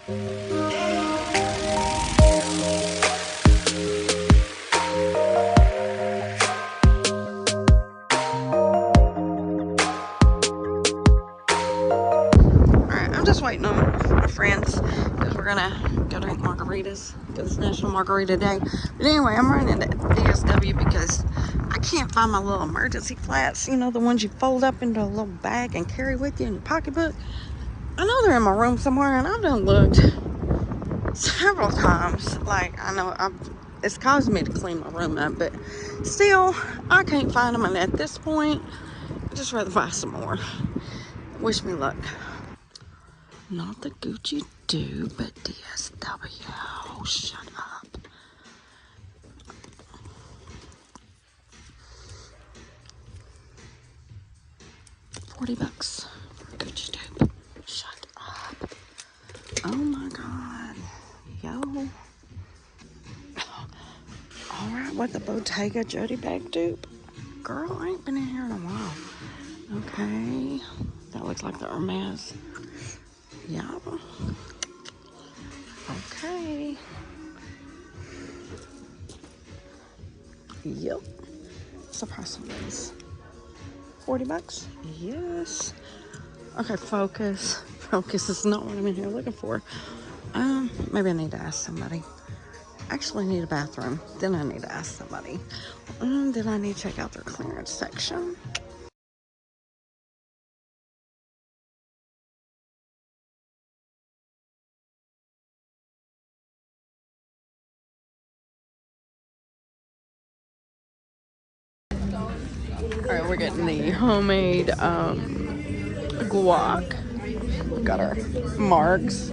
I'm just waiting on my friends because we're gonna go drink margaritas because it's National Margarita Day. But anyway, I'm running to DSW because I can't find my little emergency flats. You know, the ones you fold up into a little bag and carry with you in your pocketbook. I know they're in my room somewhere, and I've done looked several times. Like, I know it's caused me to clean my room up, but still, I can't find them. And at this point, I'd just rather buy some more. Wish me luck. Not the Gucci do, but DSW. Oh, shut up. $40 for Gucci dupe. Shut up. Oh my God. Yo. Alright, what the Bottega Jody bag dupe? Girl, I ain't been in here in a while. Okay. That looks like the Hermes. Yeah. Okay. Yep. What's the price on these? $40? Yes. Okay, focus. Focus is not what I'm in here looking for. Maybe I need to ask somebody. Actually, I need a bathroom. Then I need to ask somebody. Then I need to check out their clearance section. Alright, we're getting the homemade guac. Got our marks.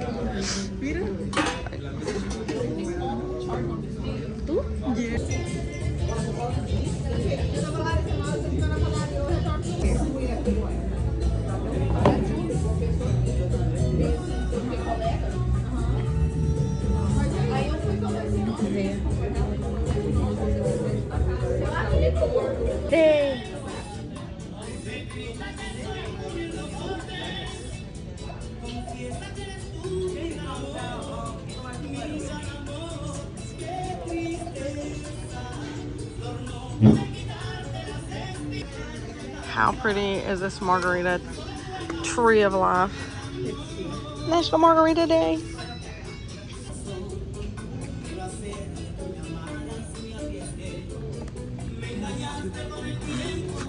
Hey. How pretty is this margarita tree of life? National Margarita Day.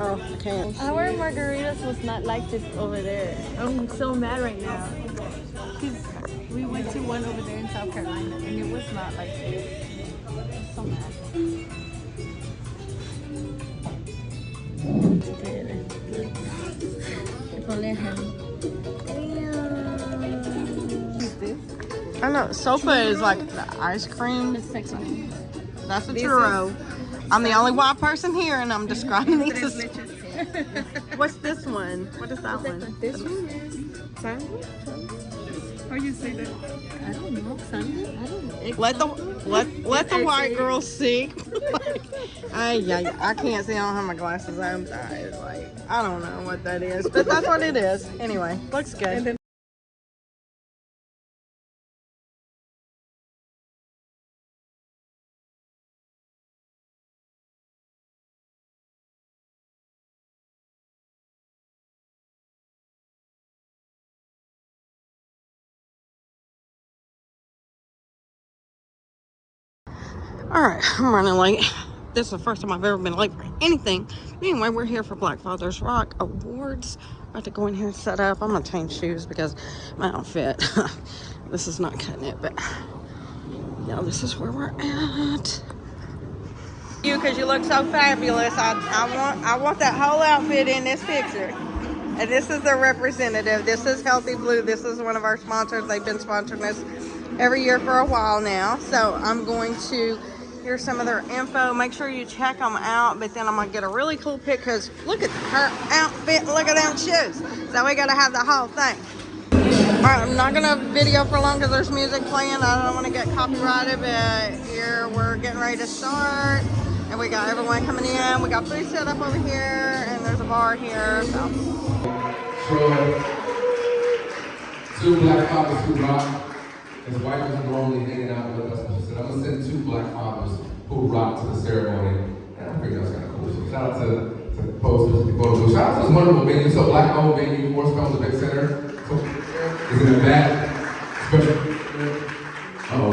Oh, I can't. Our margaritas was not like this over there. I'm so mad right now. Because we went to one over there in South Carolina and it was not like this. I'm so mad. I know, Sopa is like the ice cream. It's sexy. That's a churro. I'm the only white person here and I'm describing these as... What's this one? What is that one? This one is sandwich. How you say that? I don't know. Sandwich? I don't know. Let the white girl see. I can't see. I don't have my glasses on. I don't know what that is, but that's what it is. Anyway, looks good. Alright, I'm running late. This is the first time I've ever been late for anything. Anyway, we're here for Black Father's Rock Awards. About to go in here and set up. I'm going to change shoes because my outfit, this is not cutting it, but yeah, this is where we're at. You, because you look so fabulous. I want that whole outfit in this picture. And this is the representative. This is Healthy Blue. This is one of our sponsors. They've been sponsoring us every year for a while now. So I'm going to... Here's some of their info. Make sure you check them out. But then I'm going to get a really cool pic because look at her outfit. Look at them shoes. So we got to have the whole thing. All right, I'm not going to video for long because there's music playing. I don't want to get copyrighted. But here we're getting ready to start. And we got everyone coming in. We got food set up over here. And there's a bar here. So. Two Black Fathers who rock. His wife is normally hanging out with us, and she said, I'm gonna send 2 black fathers who rock to the ceremony. And I figured that's kind of cool. So shout out to posters, people on the shout out to this wonderful venue. So black-owned venue, Force Event Center. So is in the back. Special. Uh-oh,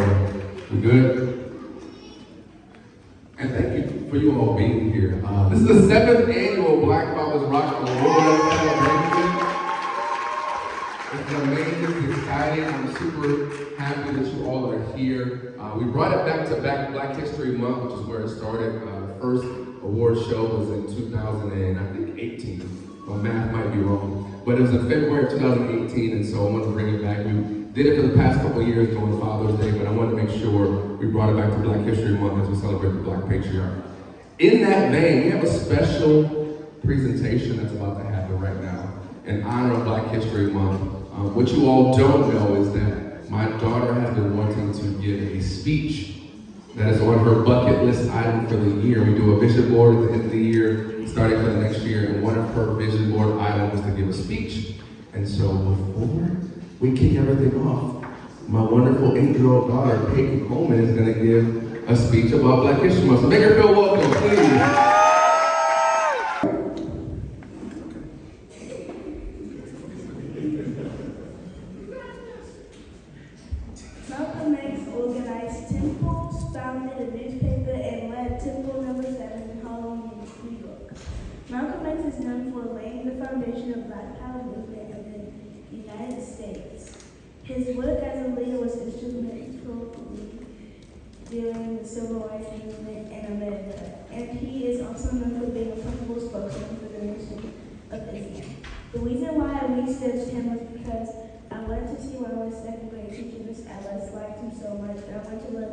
we good? And thank you for you all being here. This is the 7th annual Black Fathers Rock Award celebration. It's amazing, it's exciting. I'm super happy that you all are here. We brought it back to back Black History Month, which is where it started. The first award show was in 2018. My math might be wrong. But it was in February of 2018, and so I wanted to bring it back. We did it for the past couple of years during Father's Day, but I wanted to make sure we brought it back to Black History Month as we celebrate the Black patriarch. In that vein, we have a special presentation that's about to happen right now in honor of Black History Month. What you all don't know is that my daughter has been wanting to give a speech that is on her bucket list item for the year. We do a vision board at the end of the year, starting for the next year, and one of her vision board items was to give a speech. And so before we kick everything off, my wonderful 8-year-old daughter, Peyton Coleman, is gonna give a speech about Black History Month. So make her feel welcome, please. Malcolm X is known for laying the foundation of Black power movement in the United States. His work as a leader was instrumental during the Civil Rights Movement in America, and he is also known for being a principal spokesman for the Nation of Islam. The reason why I researched him was because I wanted to see when I was second grade teaching Miss Ellis liked him so much, and I wanted to learn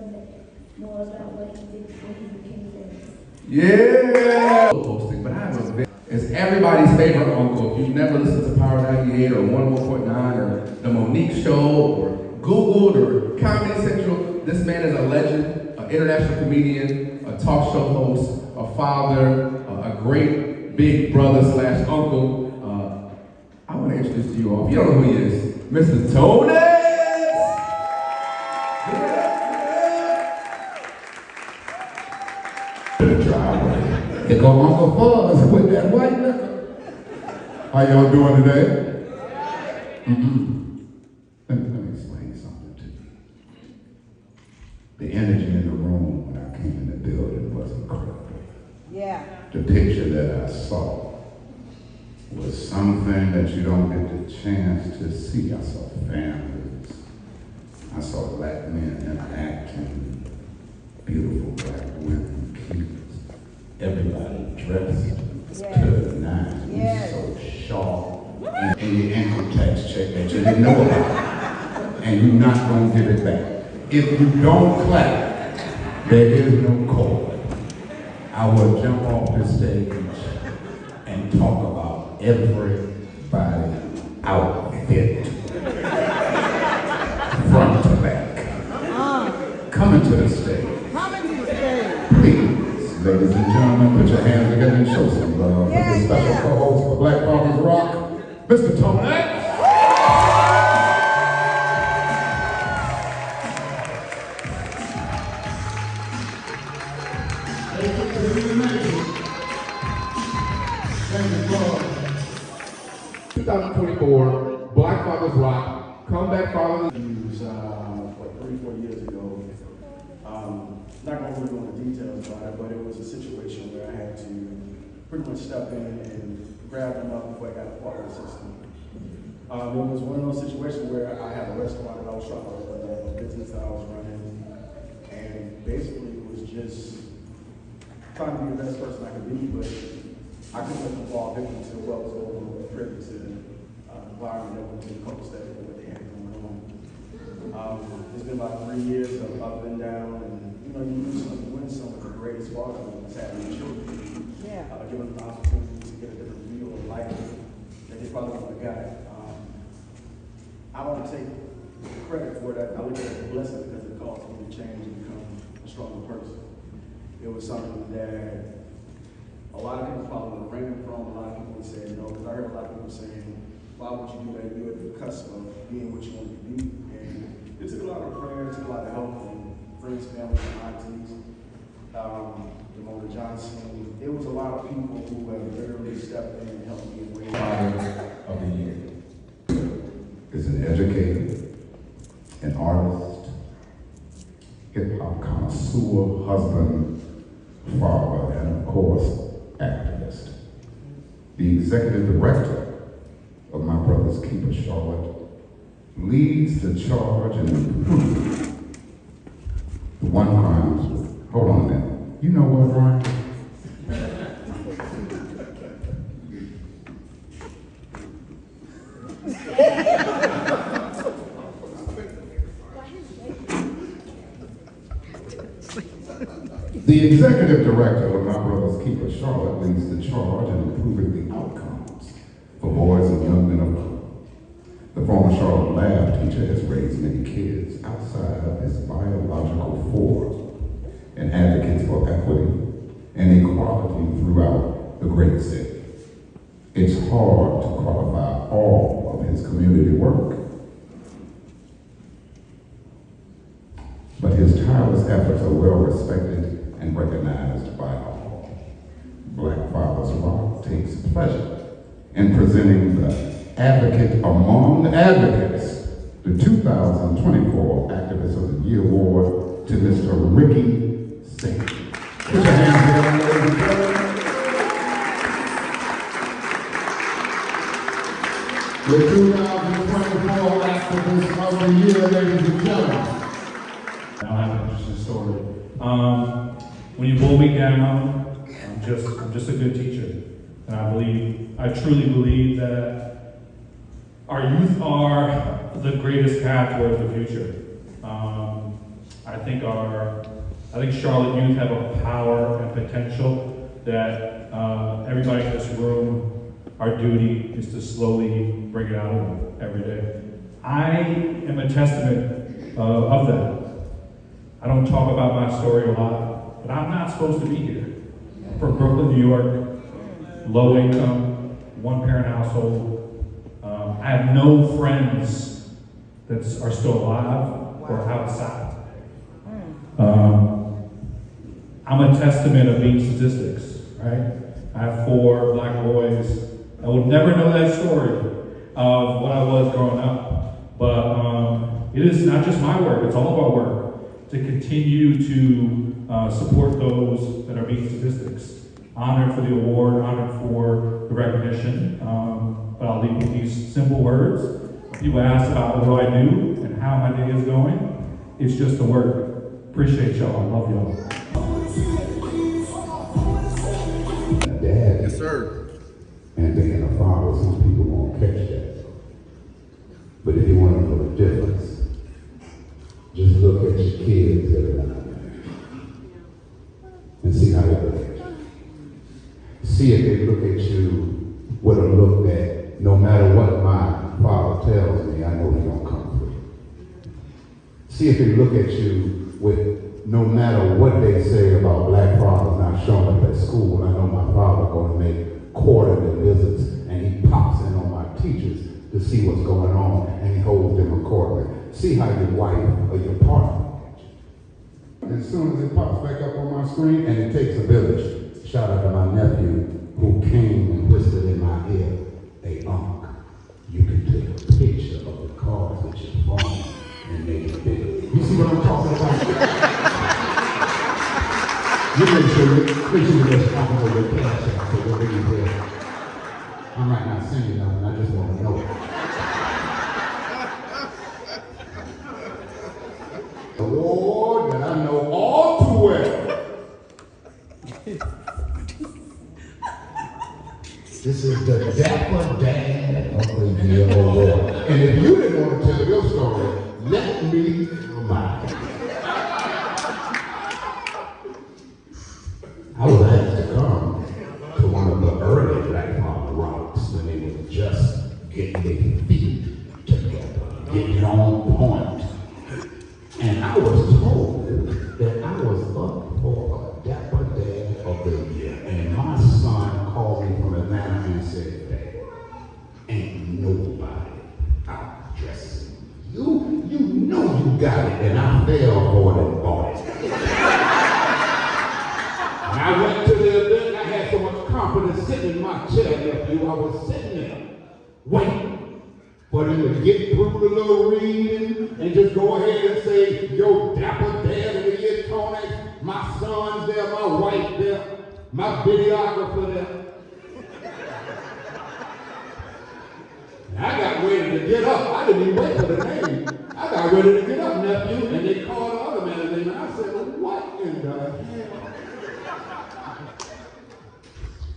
more about what he did before he became famous. Yeah! But I have a it's everybody's favorite uncle. If you've never listened to Power 98 or 101.9 or the Monique Show or Googled or Comedy Central, this man is a legend, an international comedian, a talk show host, a father, a great big brother slash uncle. I want to introduce to you all, if you don't know who he is, Mr. Tony! Here go Uncle Fuzz with that white liquor. How y'all doing today? Let me explain something to you. The energy in the room when I came in the building was incredible. Yeah. The picture that I saw was something that you don't get the chance to see. I saw families. I saw black men interacting, beautiful black women, kids. Everybody dressed to the nines. Yes. So sharp. And your income tax check that you didn't know about. And you're not going to give it back. If you don't clap, there is no chord. I will jump off the stage and talk about everybody outfit. Front to back. Coming to the stage. Please. Ladies and gentlemen, put your hands together and show some love for the special co-host for Black Fathers Rock, Mr. Tony X. Thank you, 2024, Black Fathers Rock, Comeback Fathers. What, 3-4 years ago. Not going to really go into details about it, but it was a situation where I had to pretty much step in and grab them up before I got a part of the system. It was one of those situations where I had a restaurant that I was trying to open, a business that I was running, and basically it was just trying to be the best person I could be, but I couldn't let them fall victim to what was going on privy to the environment that was being copacetic with what they had going on. It's been about 3 years of up and down, and you lose some, you win some of the greatest father moments having children. Giving them the opportunity to get a different view of life that they probably would have got. I don't take credit for that. I look at it as a blessing because it caused me to change and become a stronger person. It was something that a lot of people probably would ran from. A lot of people would say no, because I heard a lot of people saying, why would you do that? You're at the cusp of being what you want to be. And it took a lot of friends, family, and aunties, Demona Johnson. It was a lot of people who have literally stepped in and helped me in ways. Father of the Year is an educator, an artist, hip-hop connoisseur, husband, father, and of course, activist. The executive director of My Brother's Keeper Charlotte leads the charge in improving the one crimes. Hold on a minute. You know what, Ryan? The executive director of My Brother's Keeper Charlotte leads the charge in improving the outcomes for boys and young men of color. The former Charlotte lab teacher has raised many kids outside of his biological four and advocates for equity and equality throughout the great city. It's hard to qualify all of his community work, but his tireless efforts are well respected and recognized by all. Black Fathers Rock takes pleasure in presenting the Advocate Among Advocates, the 2024 Activist of the Year Award to Mr. Ricky Singh. Put your hands together, ladies and gentlemen. The 2024 Activist of the Year, ladies and gentlemen. I have an interesting story. When you boil me down, I'm just a good teacher. And I truly believe that our youth are the greatest path towards the future. I think Charlotte youth have a power and potential that everybody in this room, our duty is to slowly bring it out of them every day. I am a testament of that. I don't talk about my story a lot, but I'm not supposed to be here. I'm from Brooklyn, New York, low income, one-parent household. I have no friends that are still alive or outside. I'm a testament of being statistics, right? I have 4 black boys. I would never know that story of what I was growing up, but it is not just my work, it's all of our work to continue to support those that are being statistics. Honored for the award, honored for the recognition, but I'll leave with these simple words. People ask about what I do and how my day is going. It's just the work. Appreciate y'all, I love y'all. Dad. Yes, sir. And being a father, some people won't catch that. But if you want to know the difference, just look at your kids that are down there and see how they look at you. See if they look at you with a look that no matter what my father tells me, I know he's going to come through. See if they look at you with no matter what they say about black fathers not showing up at school, I know my father going to make quarterly visits and he pops in on my teachers to see what's going on and he holds them accordingly. See how your wife or your partner look at you. As soon as it pops back up on my screen, and it takes a village. Shout out to my nephew who came and whispered in my ear, "Hey, Unc, you can take a picture of the cars with your phone and make it bigger." You see what I'm talking about? You make sure you just talking over your cash out so whatever you hear. I might not send you nothing, I just want to know it. Award that I know all too well. This is the Dapper Dad of the Year Award. And if you didn't want to tell your story, let me tell mine. I was asked to come to one of the early Black Father Rocks when they were just getting their feet together, getting on point. And I was told that I was up for a Dapper Dad of the Year. And my son called me from Atlanta and said, "Dad, ain't nobody outdressing you. You know you got it." And I fell for it and bought it. confident sitting in my chair, nephew. I was sitting there, waiting for them to get through the little reading and just go ahead and say, yo, dapper dad of the year, Tony, my son's there, my wife there, my videographer there. And I got ready to get up. I didn't even wait for the name. I got ready to get up, nephew, and they called the other man's name, and I said, well, what in the hell?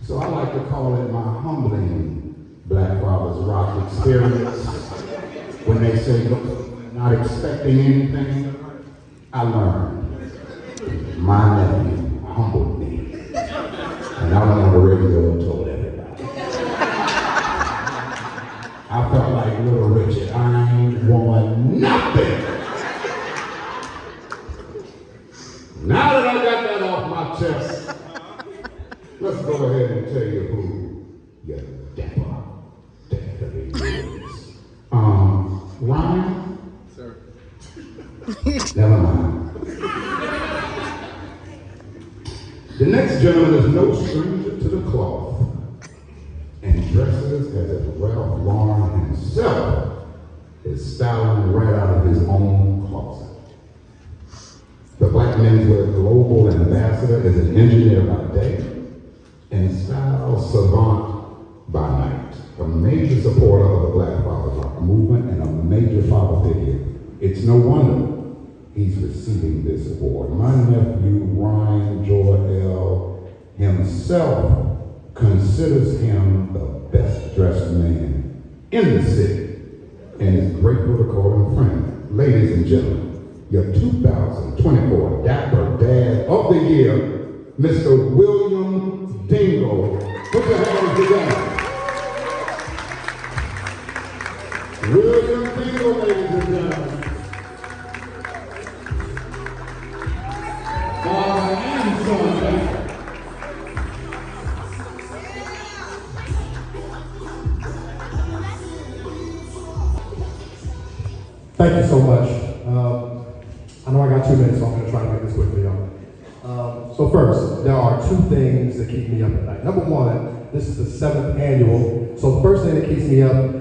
So I like to call it my humbling Black Fathers Rock experience. When they say, look, not expecting anything, I learned. My nephew humbled me. And I went on the radio and told everybody. I felt like Little Richard. I ain't won nothing. Now that I got that off my chest, let's go ahead and tell you who your dapper is. Ryan? Sir. Never mind. The next gentleman is no stranger to the cloth and dresses as if Ralph Lauren himself is styling right out of his own closet. The Black Menswear Global Ambassador is an engineer by day and style savant by night, a major supporter of the Black Fathers Rock movement and a major father figure. It's no wonder he's receiving this award. My nephew, Ryan Joel himself considers him the best dressed man in the city and is grateful to call him friend. Ladies and gentlemen, your 2024 Dapper Dad of the Year, Mr. William Dingle. Put your hands together. William Dingle, ladies and gentlemen. Father and son. Thank you so much. I know I got 2 minutes, so I'm going to try to make this quick for y'all. So first, there are 2 things that keep me up at night. Number 1, this is the 7th annual. So the first thing that keeps me up,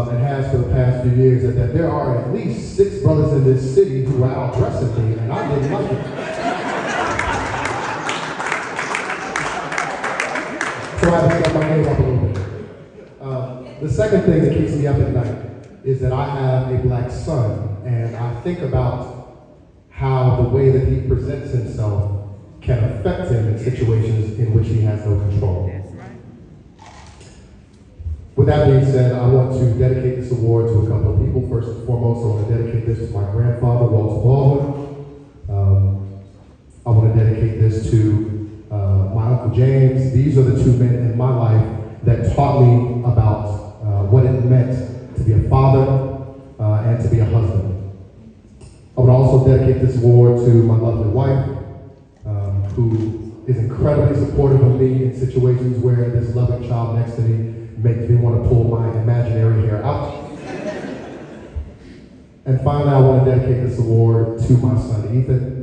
and has for the past few years, is that there are at least 6 brothers in this city who are out dressing me, and I didn't like it. So I have to step my game up a little bit. The second thing that keeps me up at night is that I have a black son, and I think about how the way that he presents himself can affect him in situations in which he has no control. With that being said, I want to dedicate this award to a couple of people. First and foremost, I want to dedicate this to my grandfather, Walter Baldwin. I want to dedicate this to my Uncle James. These are the 2 men in my life that taught me about what it meant to be a father and to be a husband. I would also dedicate this award to my lovely wife, who is incredibly supportive of me in situations where this loving child next to me makes me want to pull my imaginary hair out. And finally, I want to dedicate this award to my son, Ethan.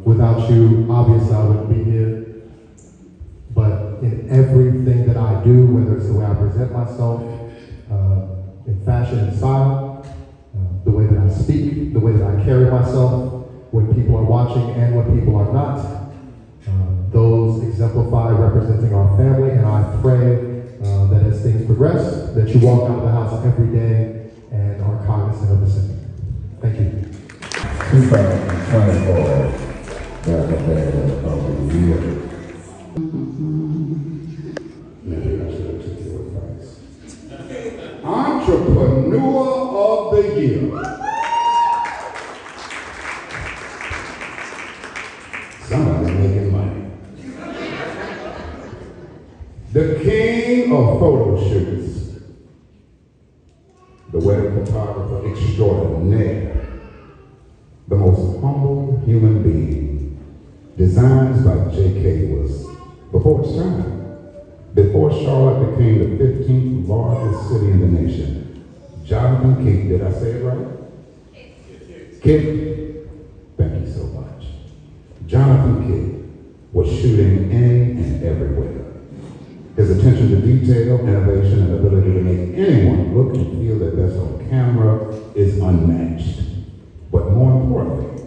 Without you, obviously, I wouldn't be here. But in everything that I do, whether it's the way I present myself, in fashion and style, the way that I speak, the way that I carry myself, when people are watching and when people are not, those exemplify representing our family, and I pray that as things progress, that you walk out of the house every day and are cognizant of the same. Thank you. 2024 Dapper Dad of the Year. Maybe I should have took your advice. Entrepreneur of the Year. Somebody's making money. The king of photo shoots. The wedding photographer extraordinaire. The most humble human being. Designs by J.K. was before its time. Before Charlotte became the 15th largest city in the nation. Jonathan Kick, did I say it right? Kick, thank you so much. Jonathan Kick was shooting in and everywhere. His attention to detail, innovation, and ability to make anyone look and feel their best on camera is unmatched. But more importantly,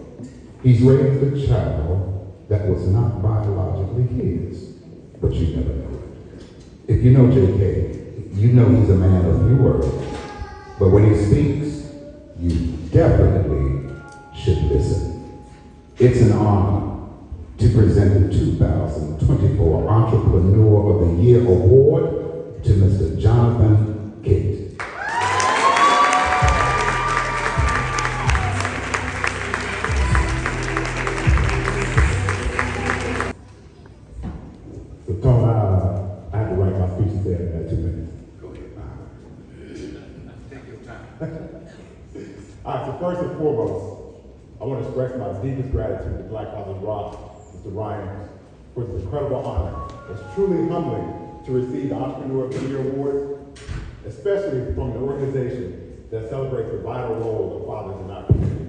he's raised a child that was not biologically his, but you never know it. If you know JK, you know he's a man of few words, but when he speaks, you definitely should listen. It's an honor to present the 2024 Entrepreneur of the Year Award to Mr. Jonathan Kitt. So Tone, I had to write my speech today in 2 minutes. Go ahead, take your time. All right, so first and foremost, I want to express my deepest gratitude to Black Fathers Rock, Mr. Ryan, for this incredible honor. It's truly humbling to receive the Entrepreneur of the Year Award, especially from an organization that celebrates the vital role of fathers in our community.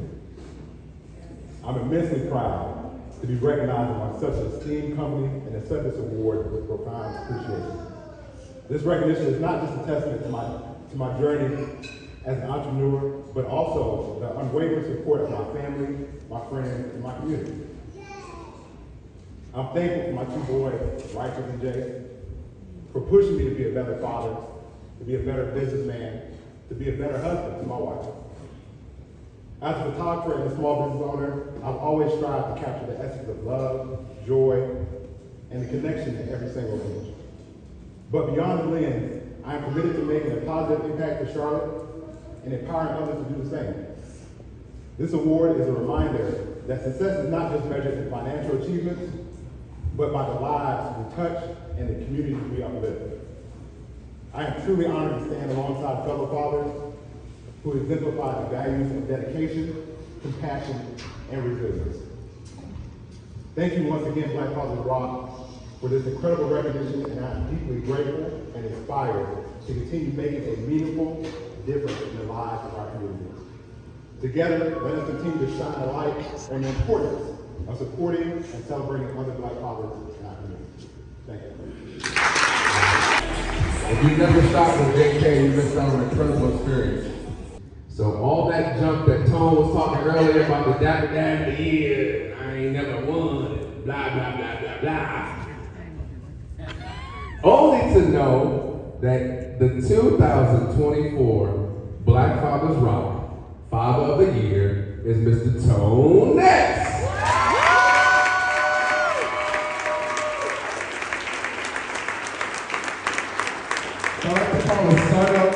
I'm immensely proud to be recognized among such an esteemed company and accept this award with profound appreciation. This recognition is not just a testament to my journey as an entrepreneur, but also the unwavering support of my family, my friends, and my community. I'm thankful for my two boys, Righteous and Jay, for pushing me to be a better father, to be a better businessman, to be a better husband to my wife. As a photographer and a small business owner, I've always strived to capture the essence of love, joy, and the connection in every single image. But beyond the lens, I am committed to making a positive impact for Charlotte and empowering others to do the same. This award is a reminder that success is not just measured in financial achievements, but by the lives we touch and the communities we uplift. I am truly honored to stand alongside fellow fathers who exemplify the values of dedication, compassion, and resilience. Thank you once again, Black Fathers Rock, for this incredible recognition, and I am deeply grateful and inspired to continue making a meaningful difference in the lives of our community. Together, let us continue to shine a light on the importance of supporting and celebrating other Black fathers in our community. Thank you. If you never stopped with JK, you missed out on an incredible experience. So all that junk that Tone was talking earlier about the dapper dad of the year, I ain't never won, blah, blah, blah, blah, blah. Only to know that the 2024 Black Fathers Rock Father of the Year is Mr. Tone Ness. So I'd like to call his son up,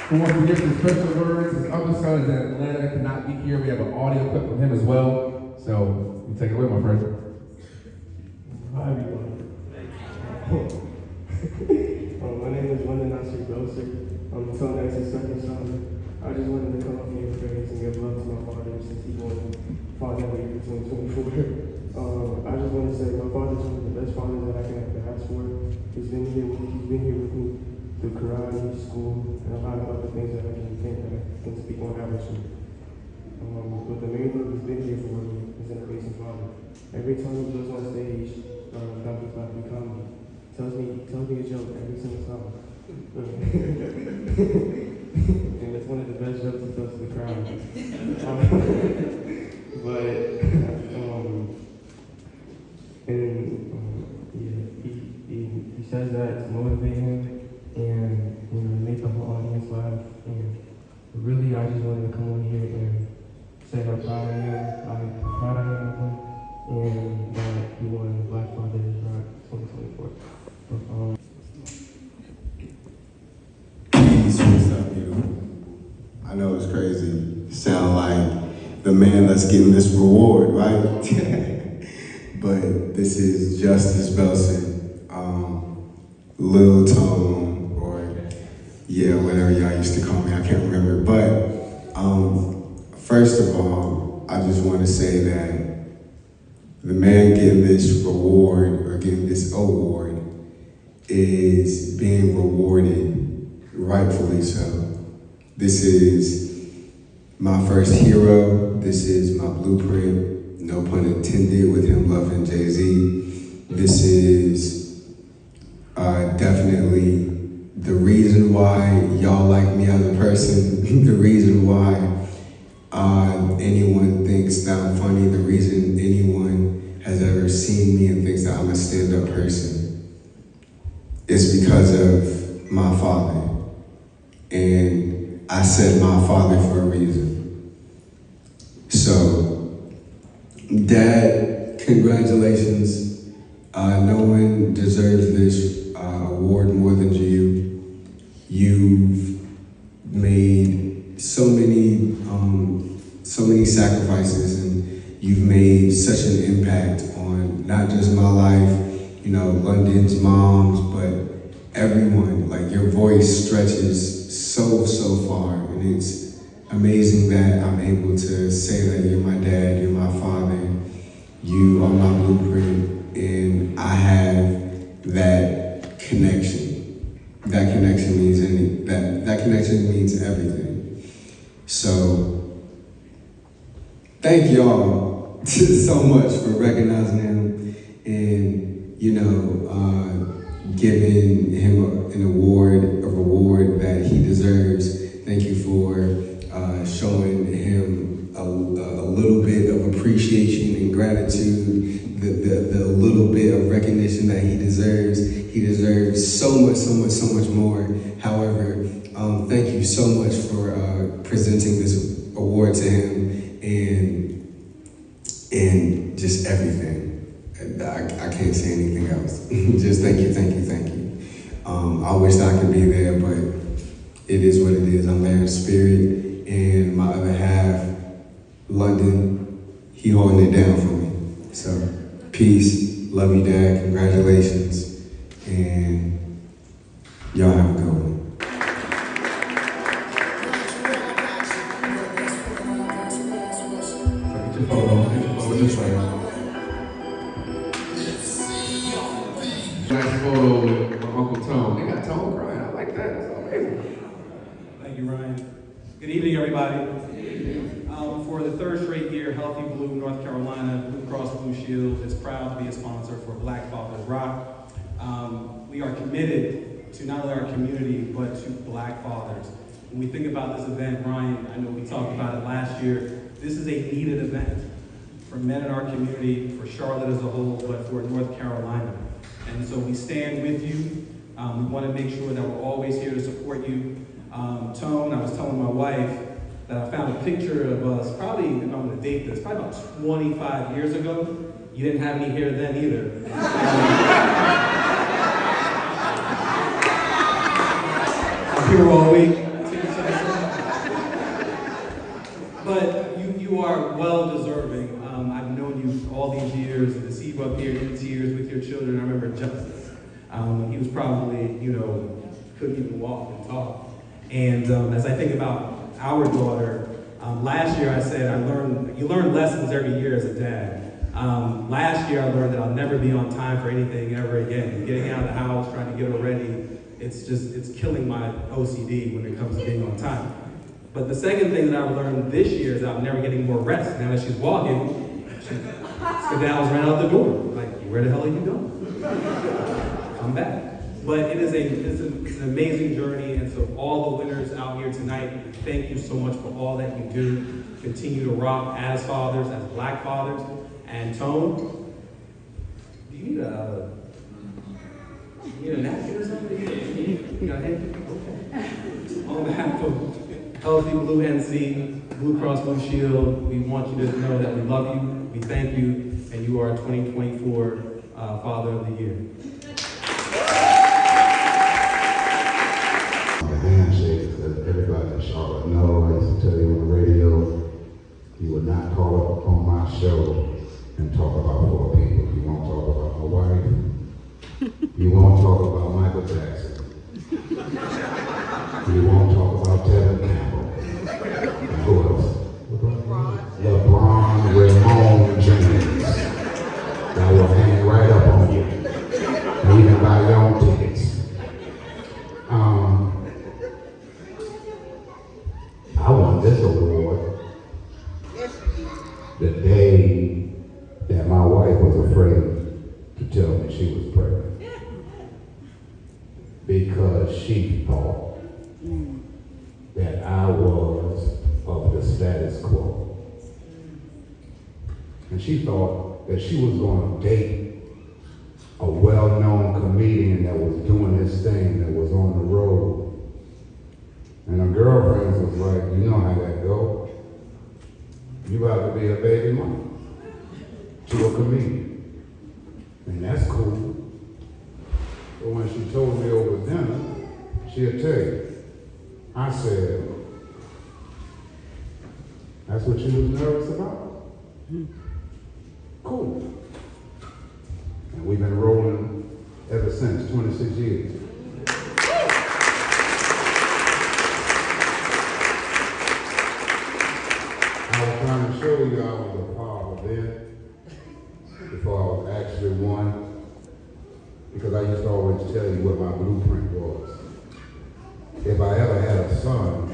who wants to give some special words. His other son is in Atlanta, cannot be here. We have an audio clip from him as well. So you take it away, my friend. Hi, everyone. My name is London Nasir Belser. I'm Tone Ness's second son. I just wanted to come up here first and give love to my father since he won Father of the Year 2024. I just want to say my father's one of the best fathers that I can ever ask for. He's been here with me through karate, school, and a lot of other things that I can speak on average. But the main thing he's been here for me is an amazing father. Every time he goes on stage, Dr. Clappy comedy, tells me a joke every single time. And it's one of the best jokes he tells to the crowd. He says that to motivate him and make the whole audience laugh. And really, I just wanted to come on here and say how proud I am. I'm proud I am of him, and that he won Black Fathers Rock 2024. What's up, you? I know it's crazy. Sound like the man that's getting this reward, right? But this is Justice Belson, Lil Tone, or whatever y'all used to call me. I can't remember. But first of all, I just want to say that the man getting this reward or getting this award is being rewarded, rightfully so. This is my first hero. This is my blueprint, no pun intended, with him loving Jay-Z. This is definitely the reason why y'all like me as a person, the reason why anyone thinks that I'm funny, the reason anyone has ever seen me and thinks that I'm a stand-up person is because of my father. And I said my father for a reason. So, Dad, congratulations. No one deserves this award more than you. You've made so many sacrifices, and you've made such an impact on not just my life, you know, London's moms, but everyone. Like, your voice stretches so far, and it's amazing that I'm able to say that you're my dad, you're my father, you are my blueprint, and I have that connection. That connection means that connection means everything. So thank y'all so much for recognizing him and, you know, giving him an award, a reward that he deserves. Thank you for showing him a little bit of appreciation and gratitude, the little bit of recognition that he deserves. He deserves so much more. However, thank you so much for presenting this award to him and just everything. I can't say anything else. Just thank you. I wish I could be there, but it is what it is. I'm there in spirit, and my other half, London, he holding it down for me. So, peace, love you, Dad, congratulations, and y'all have a good one. Get your photo with this right. Nice photo with Uncle Tone. They got Tone crying. I like that. That's amazing. Thank you, Ryan. Good evening, everybody. For the third straight year, Healthy Blue, North Carolina, Blue Cross Blue Shield is proud to be a sponsor for Black Fathers Rock. We are committed to not only our community, but to Black fathers. When we think about this event, Ryan, I know we talked about it last year, this is a needed event for men in our community, for Charlotte as a whole, but for North Carolina. And so we stand with you. We want to make sure that we're always here to support you. Tone, I was telling my wife that I found a picture of us, probably, if I'm going to date this, probably about 25 years ago. You didn't have any hair then either. People were all weak. But you are well deserving. I've known you all these years, and to see you up here in tears with your children. I remember Justice. He was probably, you know, couldn't even walk and talk. And as I think about our daughter, last year I said you learn lessons every year as a dad. Last year I learned that I'll never be on time for anything ever again. Getting out of the house, trying to get her ready, it's killing my OCD when it comes to being on time. But the second thing that I've learned this year is I'm never getting more rest. Now that she's walking, skedaddles right out the door. Like, where the hell are you going? Come back. But it's an amazing journey, and so all the winners out here tonight, thank you so much for all that you do. Continue to rock as fathers, as Black fathers. And Tone, do you need a napkin or something? You got a hand? Okay. On behalf of Healthy Blue NC, Blue Cross Blue Shield, we want you to know that we love you, we thank you, and you are 2024 Father of the Year. Everybody in Charlotte knows, I used to tell you on the radio, you would not call up on my show and talk about poor people. You won't talk about my wife. You won't talk about Michael Jackson. You won't talk about Tevin Campbell. And who else? LeBron Ramon James. That will hang right up on you. And you can buy your own tickets. I won this award the day that my wife was afraid to tell me she was pregnant. because she thought that I was of the status quo. And she thought that she was going to date a well-known comedian that was doing his thing, that was on the road. And her girlfriends was like, you know how that go. You about to be a baby mama to a comedian. And that's cool. But when she told me over dinner, she'll tell you, I said, that's what you was nervous about? Cool. And we've been rolling ever since, 26 years. I was trying to show you I was a father then, before I was actually one, because I used to always tell you what my blueprint was. If I ever had a son,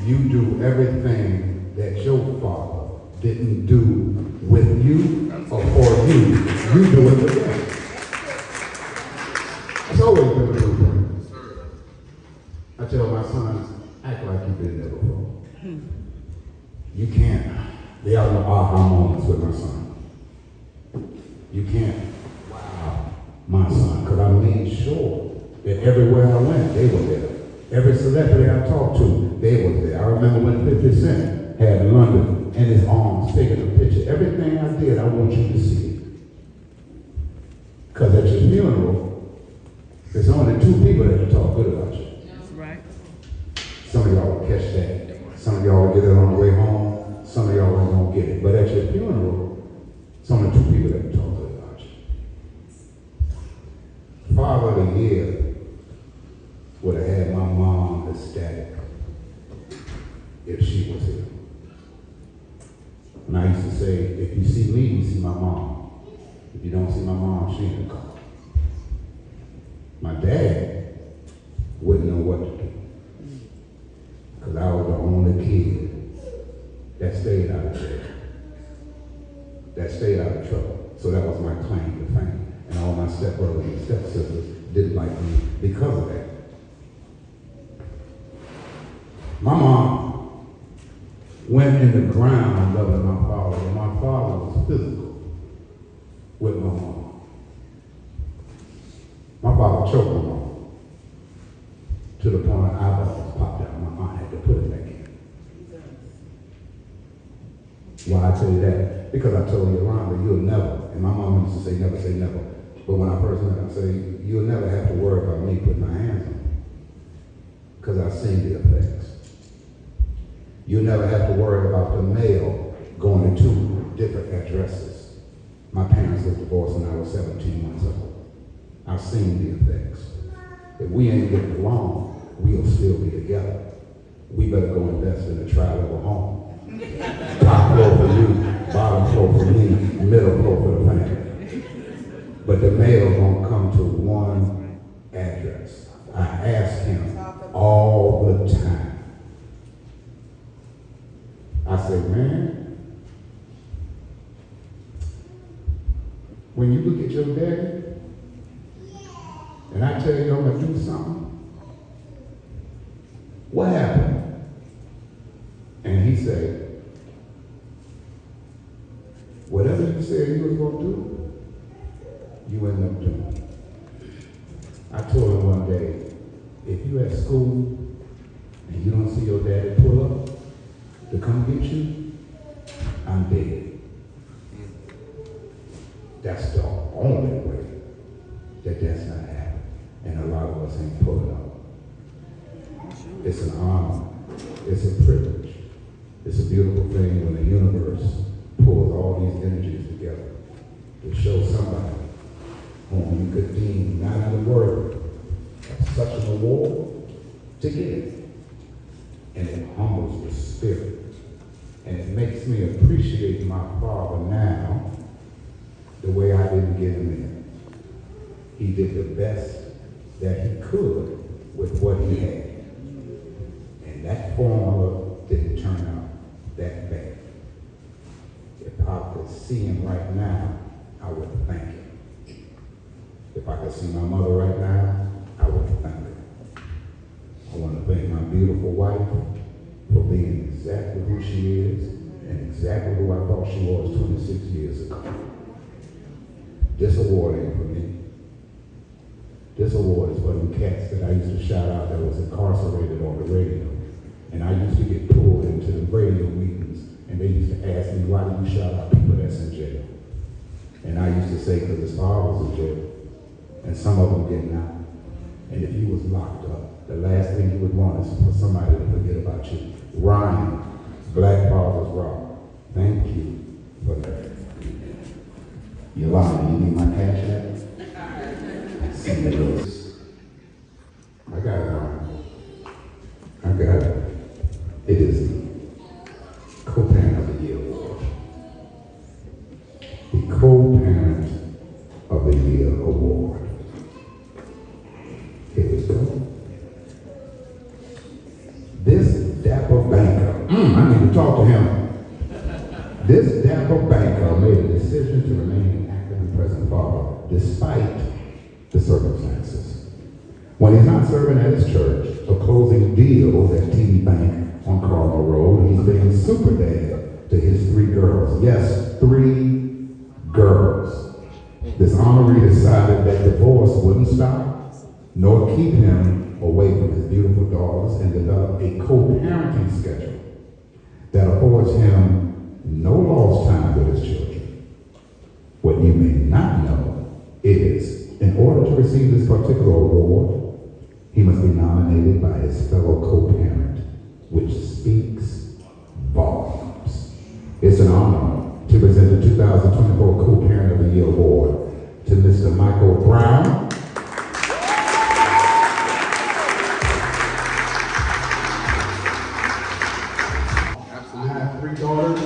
you do everything that your father didn't do with you or for you. You do it for them. It's always been a blueprint. I tell my sons, act like you've been there before. You can't. They are no aha moments with my son. You can't wow my son, because I made sure that everywhere I went, they were there. Every celebrity I talked to, they were there. I remember when 50 Cent had London in his arms taking a picture. Everything I did, I want you to see it. Because at your funeral, there's only 2 people that can talk good about you. Right. Some of y'all will catch that. Some of y'all will get it on the way home. Some of y'all ain't gonna get it. But at your funeral, it's only 2 people that can talk good about you. Father of the Year would have had my mom ecstatic if she was here. And I used to say, if you see me, you see my mom. If you don't see my mom, she ain't gonna come. My dad wouldn't know what to do, because I was the only kid that stayed out of jail, that stayed out of trouble. So that was my claim to fame. And all my stepbrothers and stepsisters didn't like me because of that. My mom went in the ground loving my father, and my father was physical with my mom. My father choked my mom to the point eyeballs popped out. My mom had to put it back in. Why I tell you that? Because I told Yolanda, you'll never, and my mom used to say never. But when I first met her, I say, you'll never have to worry about me putting my hands on you, because I've seen the effects. You'll never have to worry about the mail going to 2 different addresses. My parents were divorced when I was 17 months old. I've seen the effects. If we ain't getting along, we'll still be together. We better go invest in a tri-level home. Top floor for you, bottom floor for me, middle floor for the family. But the mail gonna come to 1 address. I ask him all the time. I say, man, when you look at your daddy, and I tell you I'm gonna do something, what happened? And he said, whatever you said you was gonna do, you end up doing. I told him one day, if you at school and you don't see your daddy pull up to come get you, I'm dead. That's the only way that that's not happening. And a lot of us ain't pulling up. It's an honor. It's a privilege. It's a beautiful thing when the universe pulls all these energies together to show somebody whom you could deem not in the world of such an award to get it. And it humbles the spirit. And it makes me appreciate my father now the way I didn't get him in. He did the best that he could with what he had. And that formula didn't turn out that bad. If I could see him right now, I would thank him. If I could see my mother right now, I would thank her. I want to thank my beautiful wife for being exactly who she is and exactly who I thought she was 26 years ago. This award ain't for me. This award is for them cats that I used to shout out that was incarcerated on the radio. And I used to get pulled into the radio meetings, and they used to ask me, why do you shout out people that's in jail? And I used to say, because his father was in jail, and some of them getting out. And if you was locked up, the last thing you would want is for somebody to forget about you. Ryan, Black Fathers Rock, thank you for that. Yolanda, you need my cash app? Send it over. I got it, Ryan. I got it. It is the Co-Parent of the Year Award. The Co-Parent of the Year Award. Here we go. This dapper banker, I need to talk to him. This dapper banker made a decision to remain an active and present father despite the circumstances. When he's not serving at his church or closing deals at TD Bank on Carmel Road, he's being super dad to his 3 girls. Yes, 3 girls. This honoree decided that divorce wouldn't stop, nor keep him away from his beautiful daughters, and developed a co-parenting schedule that affords him no lost time with his children. What you may not know is, in order to receive this particular award, he must be nominated by his fellow co-parent, which speaks volumes. It's an honor to present the 2024 Co-Parent of the Year Award to Mr. Michael Brown. I have 3 daughters,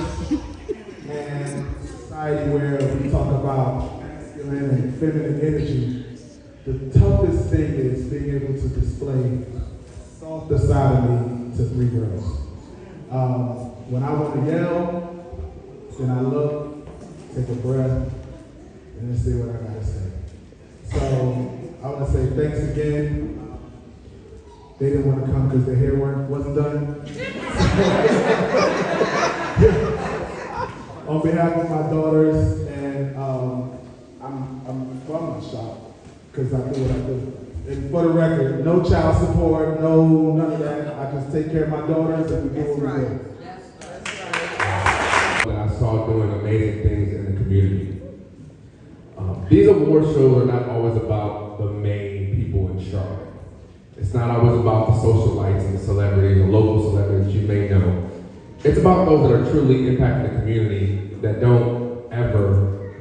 and society where we talk about masculine and feminine energy, the toughest thing is being able to display the softer side of me to 3 girls. When I want to yell, then I look, take a breath, and then say what I gotta say. So I want to say thanks again. They didn't want to come because their hair wasn't done. On behalf of my daughters, and I'm not shocked because I do what I do. And for the record, no child support, no none of that. I just take care of my daughters and we do what we do. That I saw doing amazing things in the community. These award shows are not always about the main people in Charlotte. It's not always about the socialites and the celebrities or local celebrities you may know. It's about those that are truly impacting the community that don't ever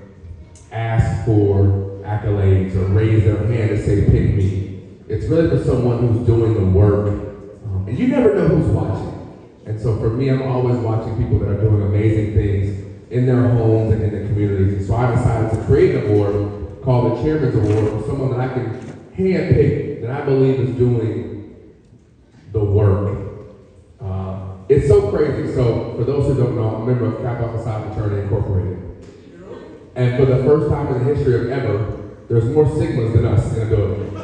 ask for accolades or raise their hand and say, pick me. It's really for someone who's doing the work, and you never know who's watching. And so for me, I'm always watching people that are doing amazing things in their homes and in the communities. And so I decided to create an award called the Chairman's Award for someone that I can handpick that I believe is doing the work. It's so crazy. So for those who don't know, I'm a member of Kappa Psi Fraternity Incorporated. And for the first time in the history of ever, there's more Sigmas than us in a building.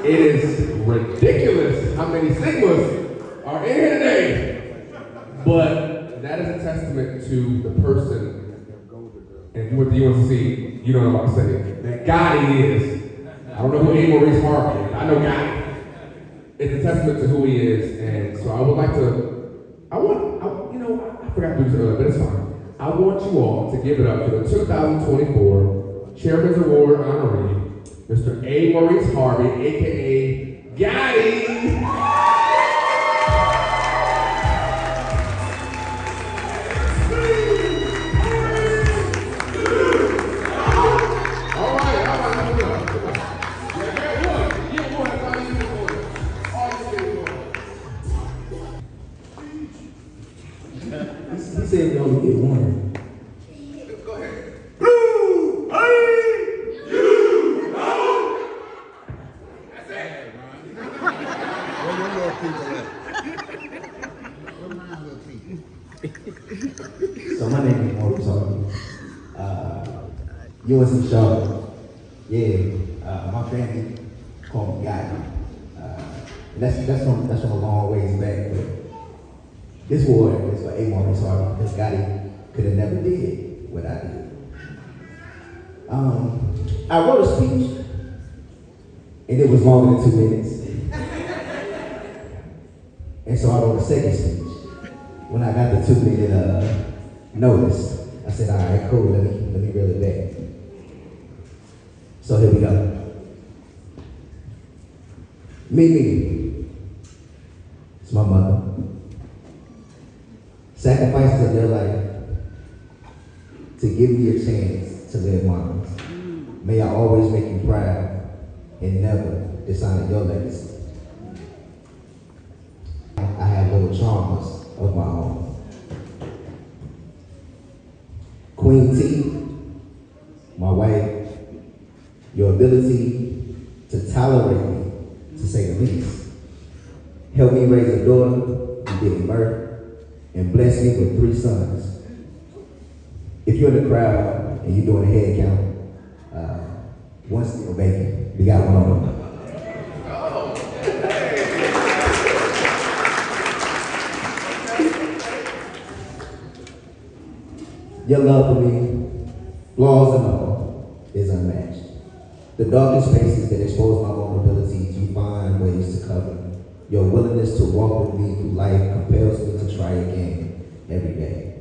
It is ridiculous how many Sigmas are in here today. But that is a testament to the person, and what you want to see, you know what I'm about to say, that God he is. I don't know who A. Maurice Harvey is. I know God. It's a testament to who he is, and so I would like to, I forgot to do this earlier, but it's fine. I want you all to give it up to the 2024 Chairman's Award honoree, Mr. A. Maurice Harvey, aka Gotti. He said we only get one. Go ahead. That's it. Where your little people at? Where my little people? So my name is Maurice Harvey. Yours in Charlotte. Yeah, my family called me Gotti. And that's from a long ways back. But this award is for Amon Harvey, because Gotti could have never did what I did. I wrote a speech, and it was longer than 2 minutes. And so I wrote a second speech. When I got the 2-minute notice, I said, all right, cool, let me reel it back. So here we go. Mimi, it's my mother. Sacrifices of their life to give me a chance to live mine. May I always make you proud and never dishonor your legacy. I have little traumas of my own. Queen T, my wife, your ability to tolerate me, to say the least. Help me raise a daughter who didn't birth, and bless me with 3 sons. If you're in the crowd and you're doing a head count, one still baby. We got one on them. Your love for me, flaws and all, is unmatched. The darkest spaces that expose my vulnerabilities, you find ways to cover. Your willingness to walk with me through life compels me to try again every day.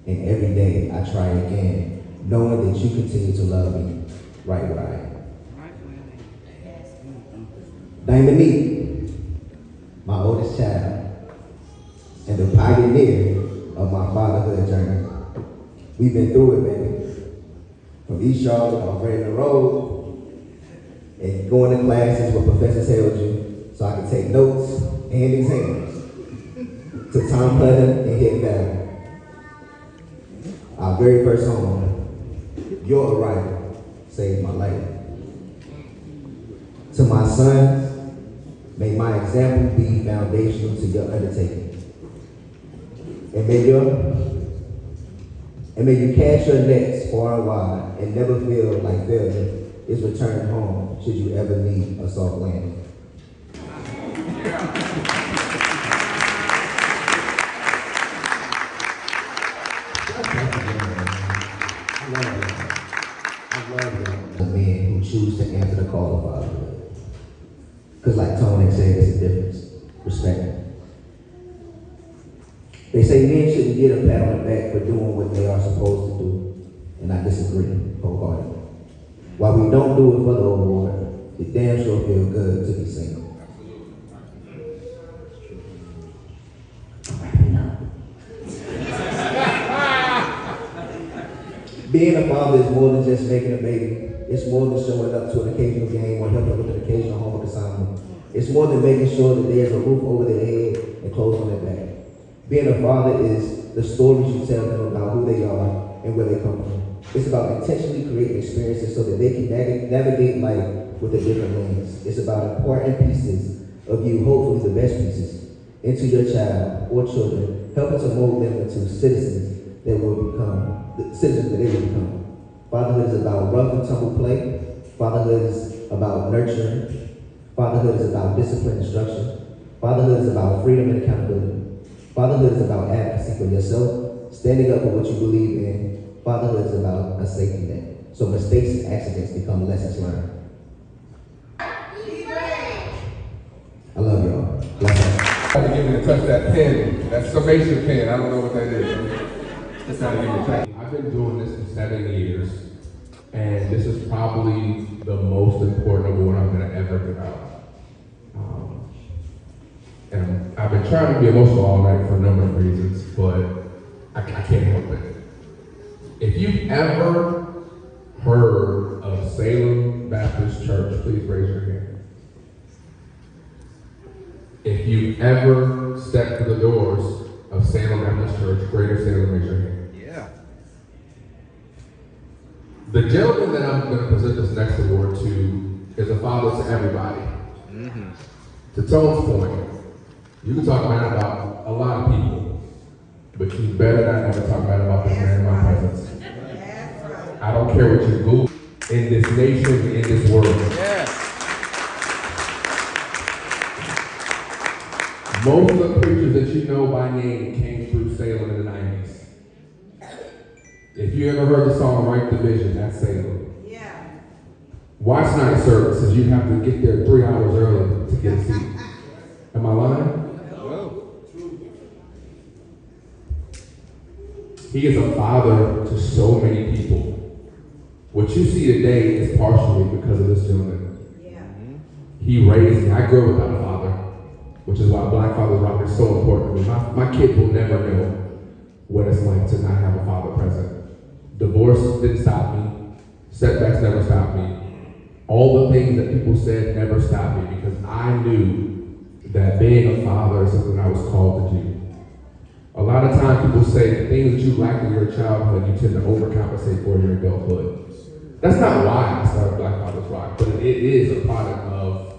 And every day I try again, knowing that you continue to love me right where I am. Diamond, my oldest child, and the pioneer of my fatherhood journey. We've been through it, baby. From East Charlotte, off Redmond Road, and going to classes where professors held you so I could take notes and exams, to Tom Pleasant and Hidden Valley. Our very first home, your arrival saved my life. To my sons, may my example be foundational to your undertaking. And may you cast your nets far and wide and never feel like failure is returning home should you ever need a soft landing. I love the men who choose to answer the call of fatherhood. Because like Tony said, it's a difference. Respect. They say men shouldn't get a pat on the back for doing what they are supposed to do, and I disagree wholeheartedly. While we don't do it for the award, it damn sure feels good to be single. Being a father is more than just making a baby. It's more than showing up to an occasional game or helping with an occasional homework assignment. It's more than making sure that there's a roof over their head and clothes on their back. Being a father is the stories you tell them about who they are and where they come from. It's about intentionally creating experiences so that they can navigate life with a different lens. It's about important pieces of you, hopefully the best pieces, into your child or children, helping to mold them into citizens that will become, the citizens that they will become. Fatherhood is about rough and tumble play. Fatherhood is about nurturing. Fatherhood is about discipline and structure. Fatherhood is about freedom and accountability. Fatherhood is about advocacy for yourself, standing up for what you believe in. Fatherhood is about a safety net, so mistakes and accidents become lessons learned. I love y'all. Bless Trying to get me to touch that pen, that summation pen. I don't know what that is. Just trying to get me to touch. I've been doing this for 7 years, and this is probably the most important award I'm going to ever give out. And I've been trying to be emotional all night for a number of reasons, but I can't help it. If you've ever heard of Salem Baptist Church, please raise your hand. If you've ever stepped through the doors of Salem Baptist Church, Greater Salem, raise your hand. Yeah. The gentleman that I'm going to present this next award to is a father to everybody. Mm-hmm. To Tone's point, you can talk bad about a lot of people, but you better not ever talk bad about this man in my presence. I don't care what you Google in this nation, in this world. Yeah. Most of the preachers that you know by name came through Salem in the 90s. If you ever heard the song Right Division, that's Salem. Yeah. Watch night services, you have to get there 3 hours early to get a seat. Am I lying? No. He is a father to so many people. What you see today is partially because of this gentleman. Yeah. He raised me. I grew up without a father, which is why Black Fathers Rock is so important to me. My kids will never know what it's like to not have a father present. Divorce didn't stop me. Setbacks never stopped me. All the things that people said never stopped me because I knew that being a father is something I was called to do. A lot of times people say the things that you lacked in your childhood, you tend to overcompensate for in your adulthood. That's not why I started Black Fathers Rock, but it is a product of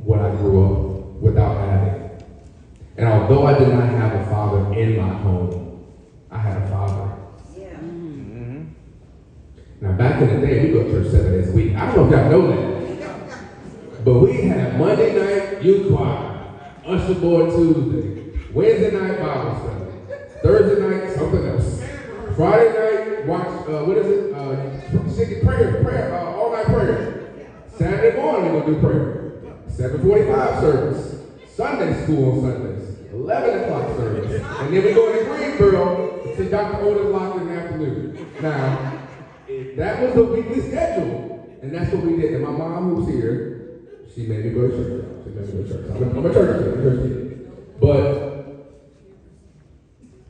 what I grew up without having. And although I did not have a father in my home, I had a father. Yeah. Mm-hmm. Now back in the day, we go to church 7 days a week. I don't know if y'all know that. But we had Monday night youth choir, usher boy Tuesday, Wednesday night Bible study, Thursday night something else. Friday night, watch, prayer, all night prayer. Saturday morning, we're gonna do prayer. 7:45 service. Sunday school on Sundays. 11 o'clock service. And then we go to Greensboro to see Dr. Otis Lockton in the afternoon. Now, that was the weekly schedule. And that's what we did. And my mom, who's here, she made me go to church. I'm a church kid. But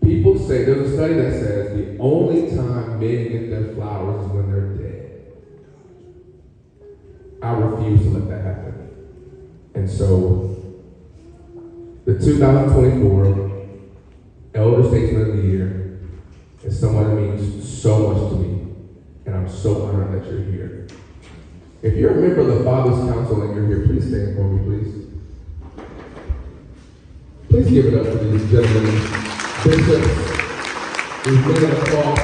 people say, there's a study that says the only time men get their flowers is when they're dead. I refuse to let that happen. And so, the 2024 Elder Statesman of the Year is someone that means so much to me. And I'm so honored that you're here. If you're a member of the Father's Council and you're here, please stand for me, please. Please give it up for these gentlemen, bishops, these men of the cloth.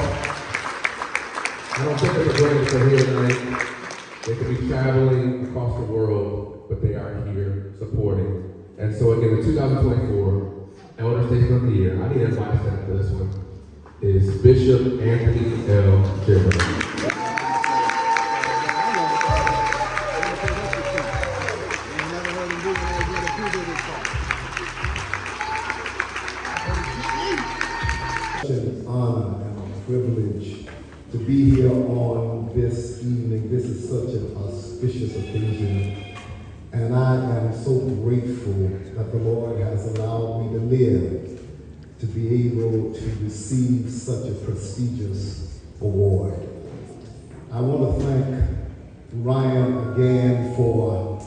I don't think it's a greatest they're here tonight. They could be traveling across the world, but they are here supporting. And so again, the 2024 Elder Statesman of the Year, I need everybody to stand for this one, is Bishop Anthony L. Diva. An honor and a privilege to be here on this evening. This is such an auspicious occasion, and I am so grateful that the Lord has allowed me to live to be able to receive such a prestigious award. I want to thank Ryan again for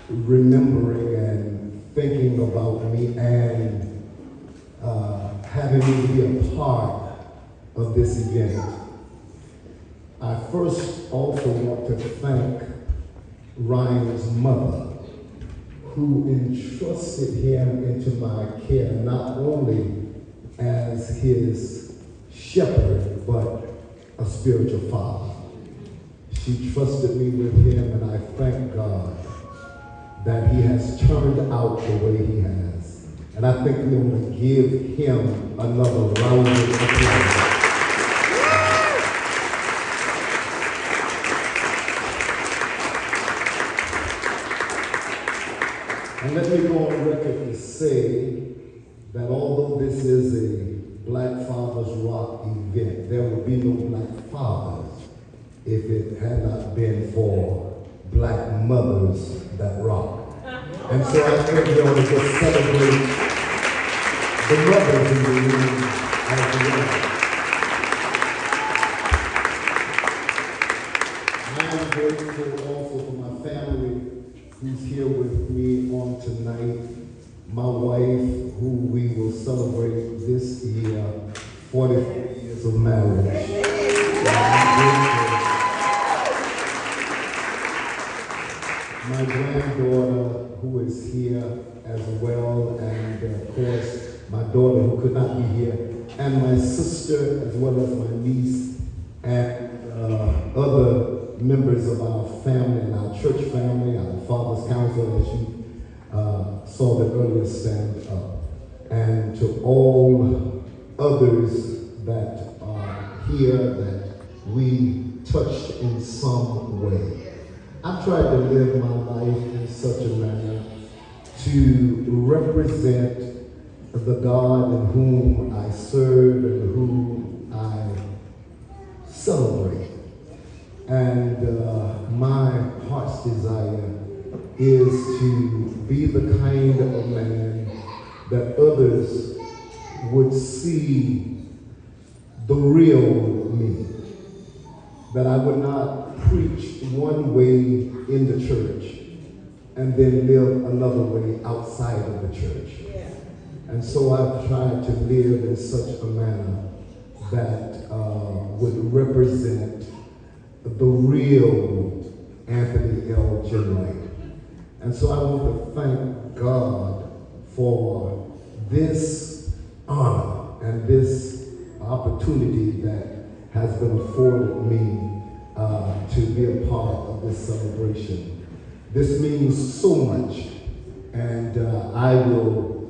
remembering and thinking about me and having me be a part of this event. I first also want to thank Ryan's mother, who entrusted him into my care, not only as his shepherd, but a spiritual father. She trusted me with him, and I thank God that he has turned out the way he has. And I think we want to give him another round of applause. And let me go on record to say that although this is a Black Fathers Rock event, there would be no Black Fathers if it had not been for Black mothers that rock. And so I think we ought to just celebrate the mothers in the room as well. I am grateful also for my family who's here with me on tonight. My wife, who we will celebrate this year, 44 years of marriage. My granddaughter, who is here as well, and of course, my daughter who could not be here, and my sister, as well as my niece, and other members of our family and our church family, our Father's Council, as you saw the earlier stand up, and to all others that are here that we touched in some way. I've tried to live my life in such a manner to represent the God in whom I serve and whom I celebrate. And my heart's desire is to be the kind of man that others would see the real me. That I would not preach one way in the church and then live another way outside of the church. And so I've tried to live in such a manner that would represent the real Anthony L. Generate. And so I want to thank God for this honor and this opportunity that has been afforded me to be a part of this celebration. This means so much, and I will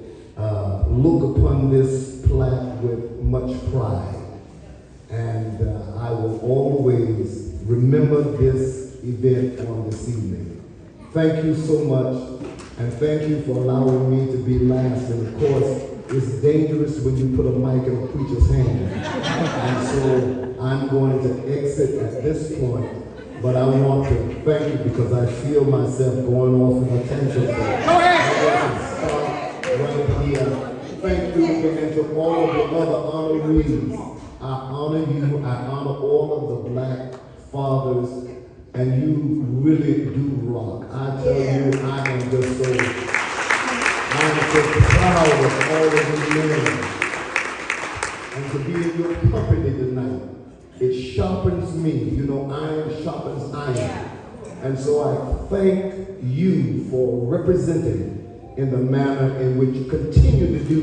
look upon this plaque with much pride, and I will always remember this event on this evening. Thank you so much, and thank you for allowing me to be last. And of course, it's dangerous when you put a mic in a preacher's hand. And so I'm going to exit at this point, but I want to thank you because I feel myself going off in a tangent. Go ahead! Right here. Thank you again, and to all of the other honorees. I honor you, I honor all of the Black fathers, and you really do rock. I tell you, I am just so proud of all of you men. And to be in your company tonight, it sharpens me. You know, iron sharpens iron. And so I thank you for representing in the manner in which you continue to do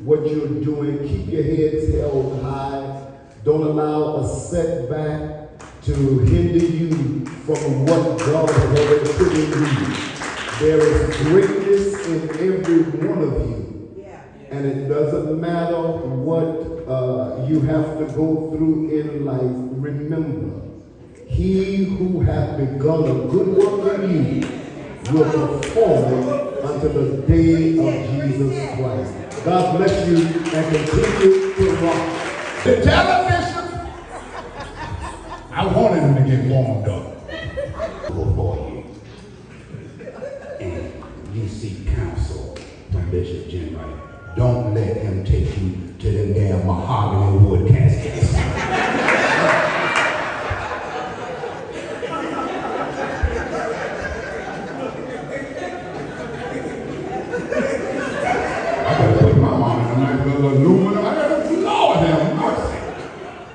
what you're doing. Keep your heads held high. Don't allow a setback to hinder you from what God has already put in you. There is greatness in every one of you. And it doesn't matter what you have to go through in life. Remember, he who hath begun a good work in you will perform it until the day of Jesus Christ. God bless you and continue to rock. The television, I wanted him to get warmed up before you. And you seek counsel from Bishop General. Don't let him take you to them damn mahogany wood caskets. I gotta put my mom in a nice little aluminum. I gotta, Lord have mercy.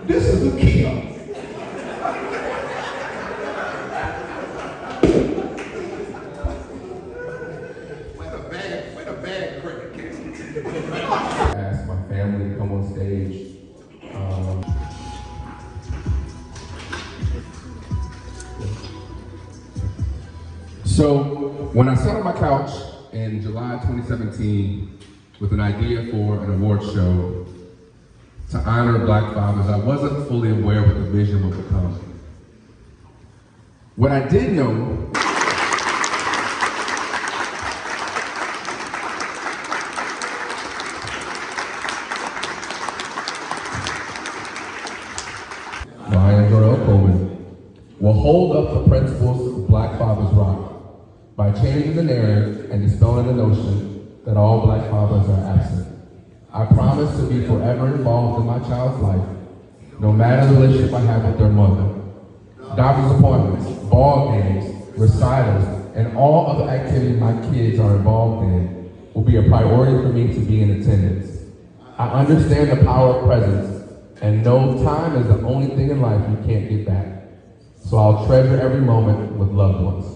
This is a Kia. Where the bag credit came? I asked my family to come on stage. So when I sat on my couch in July 2017 with an idea for an award show to honor Black fathers, I wasn't fully aware what the vision would become. What I did know will hold up the principles of Black Fathers Rock by changing the narrative and dispelling the notion that all Black fathers are absent. I promise to be forever involved in my child's life, no matter the relationship I have with their mother. Doctor's appointments, ball games, recitals, and all other activities my kids are involved in will be a priority for me to be in attendance. I understand the power of presence and know time is the only thing in life you can't get back. So I'll treasure every moment with loved ones.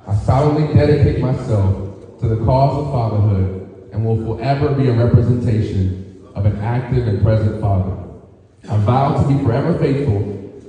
I solemnly dedicate myself to the cause of fatherhood and will forever be a representation of an active and present father. I vow to be forever faithful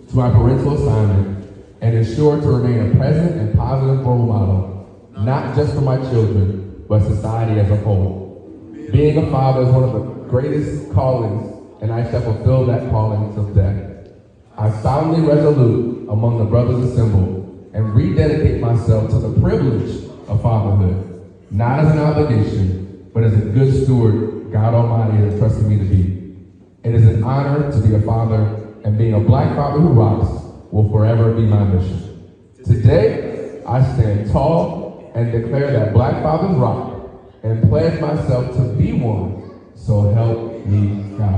to my parental assignment and ensure to remain a present and positive role model, not just for my children, but society as a whole. Being a father is one of the greatest callings, and I shall fulfill that calling till death. I solemnly resolute among the brothers assembled and rededicate myself to the privilege of fatherhood, not as an obligation, but as a good steward God Almighty has entrusted me to be. It is an honor to be a father, and being a black father who rocks will forever be my mission. Today, I stand tall and declare that black fathers rock, and pledge myself to be one, so help me God.